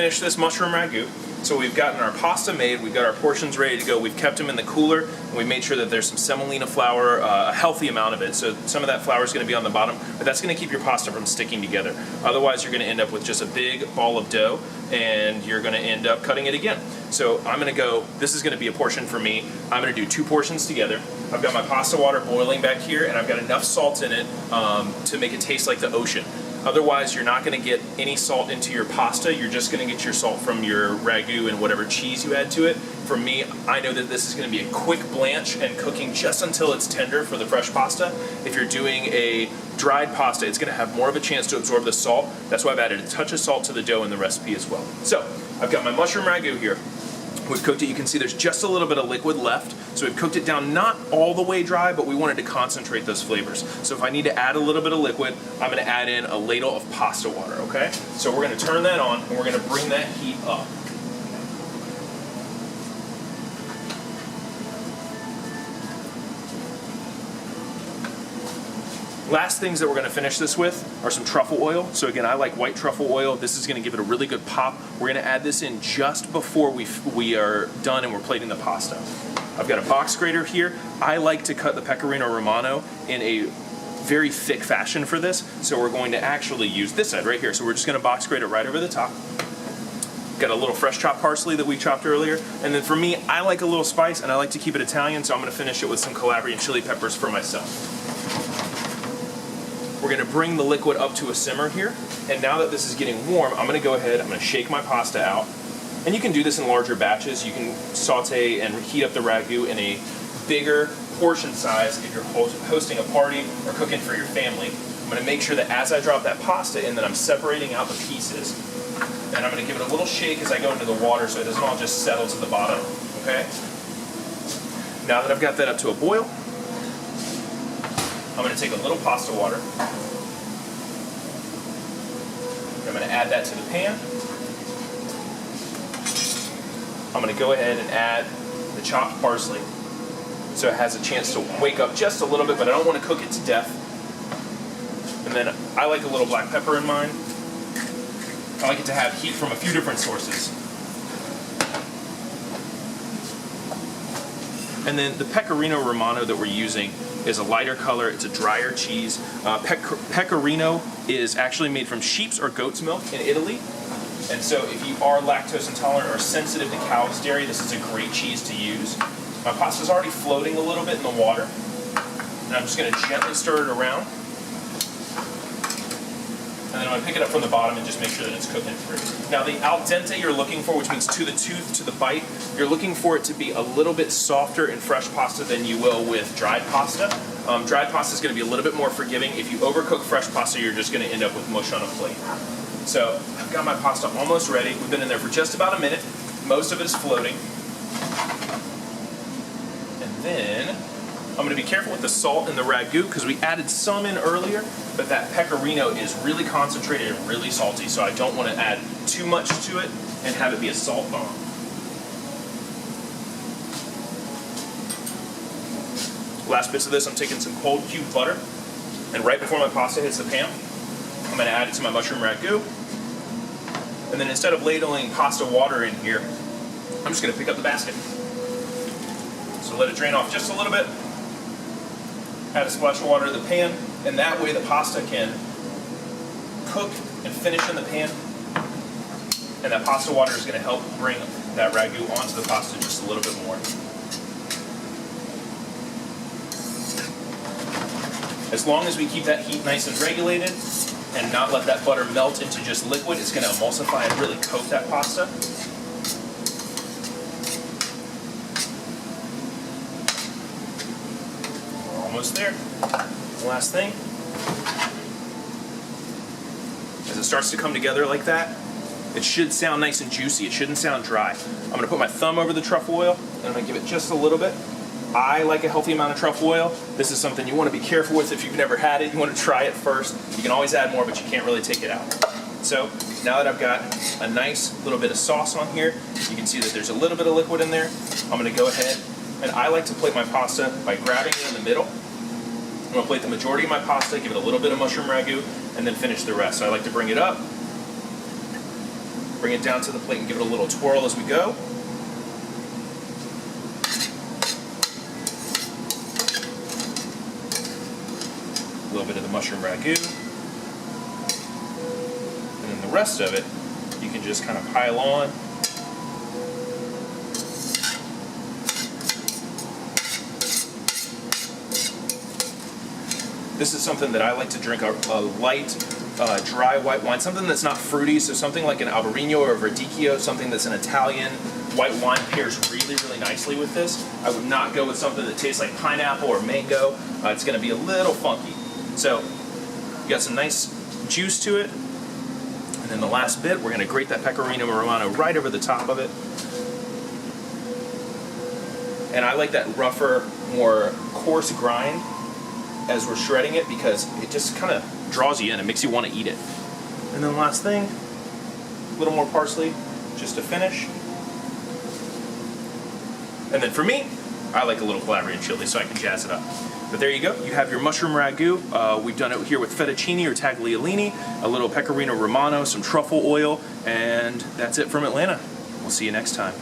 finish this mushroom ragu. So we've gotten our pasta made, we've got our portions ready to go, we've kept them in the cooler, and we made sure that there's some semolina flour, a healthy amount of it. So some of that flour is going to be on the bottom, but that's going to keep your pasta from sticking together. Otherwise, you're going to end up with just a big ball of dough, and you're going to end up cutting it again. So I'm going to go, this is going to be a portion for me. I'm going to do 2 portions together. I've got my pasta water boiling back here, and I've got enough salt in it to make it taste like the ocean. Otherwise, you're not going to get any salt into your pasta. You're just going to get your salt from your ragu and whatever cheese you add to it. For me, I know that this is going to be a quick blanch and cooking just until it's tender for the fresh pasta. If you're doing a dried pasta, it's going to have more of a chance to absorb the salt. That's why I've added a touch of salt to the dough in the recipe as well. So, I've got my mushroom ragu here. We've cooked it. You can see there's just a little bit of liquid left. So we've cooked it down not all the way dry, but we wanted to concentrate those flavors. So if I need to add a little bit of liquid, I'm going to add in a ladle of pasta water, okay? So we're going to turn that on, and we're going to bring that heat up. Last things that we're going to finish this with are some truffle oil. So again, I like white truffle oil. This is going to give it a really good pop. We're going to add this in just before we are done and we're plating the pasta. I've got a box grater here. I like to cut the pecorino romano in a very thick fashion for this. So we're going to actually use this side right here. So we're just going to box grate it right over the top. Got a little fresh chopped parsley that we chopped earlier. And then for me, I like a little spice and I like to keep it Italian, so I'm going to finish it with some Calabrian chili peppers for myself. We're going to bring the liquid up to a simmer here, and now that this is getting warm, I'm going to go ahead, I'm going to shake my pasta out. And you can do this in larger batches. You can saute and heat up the ragu in a bigger portion size if you're hosting a party or cooking for your family. I'm going to make sure that as I drop that pasta in, that I'm separating out the pieces. And I'm going to give it a little shake as I go into the water so it doesn't all just settle to the bottom, okay? Now that I've got that up to a boil, I'm going to take a little pasta water. I'm going to add that to the pan. I'm going to go ahead and add the chopped parsley so it has a chance to wake up just a little bit, but I don't want to cook it to death. And then I like a little black pepper in mine. I like it to have heat from a few different sources. And then the pecorino romano that we're using is a lighter color. It's a drier cheese. Pecorino is actually made from sheep's or goat's milk in Italy. And so if you are lactose intolerant or sensitive to cow's dairy, this is a great cheese to use. My pasta's already floating a little bit in the water. And I'm just going to gently stir it around. And then I'm going to pick it up from the bottom and just make sure that it's cooking through. Now the al dente you're looking for, which means to the tooth, to the bite, you're looking for it to be a little bit softer in fresh pasta than you will with dried pasta. Dried pasta is going to be a little bit more forgiving. If you overcook fresh pasta, you're just going to end up with mush on a plate. So I've got my pasta almost ready. We've been in there for just about a minute. Most of it is floating. And then I'm going to be careful with the salt and the ragu because we added some in earlier, but that pecorino is really concentrated and really salty, so I don't want to add too much to it and have it be a salt bomb. Last bits of this, I'm taking some cold cubed butter, and right before my pasta hits the pan, I'm going to add it to my mushroom ragu. And then instead of ladling pasta water in here, I'm just going to pick up the basket. So let it drain off just a little bit. Add a splash of water to the pan, and that way the pasta can cook and finish in the pan. And that pasta water is going to help bring that ragu onto the pasta just a little bit more. As long as we keep that heat nice and regulated and not let that butter melt into just liquid, it's going to emulsify and really coat that pasta. We're almost there. Last thing. As it starts to come together like that, it should sound nice and juicy. It shouldn't sound dry. I'm going to put my thumb over the truffle oil, and I'm going to give it just a little bit. I like a healthy amount of truffle oil. This is something you want to be careful with if you've never had it. You want to try it first. You can always add more, but you can't really take it out. So now that I've got a nice little bit of sauce on here, you can see that there's a little bit of liquid in there. I'm going to go ahead, and I like to plate my pasta by grabbing it in the middle. I'm going to plate the majority of my pasta, give it a little bit of mushroom ragu, and then finish the rest. So I like to bring it up, Bring it down to the plate and give it a little twirl as we go. A little bit of the mushroom ragu. And then the rest of it, you can just kind of pile on. This is something that I like to drink, a light, dry white wine, something that's not fruity, so something like an Albarino or a Verdicchio, something that's an Italian white wine pairs really, really nicely with this. I would not go with something that tastes like pineapple or mango. It's going to be a little funky. So you got some nice juice to it. And then the last bit, we're going to grate that Pecorino Romano right over the top of it. And I like that rougher, more coarse grind as we're shredding it, because it just kind of draws you in. It makes you want to eat it. And then the last thing, a little more parsley just to finish. And then for me, I like a little Calabrian chili so I can jazz it up. But there you go. You have your mushroom ragu. We've done it here with fettuccine or tagliolini, a little Pecorino Romano, some truffle oil, and that's it from Atlanta. We'll see you next time.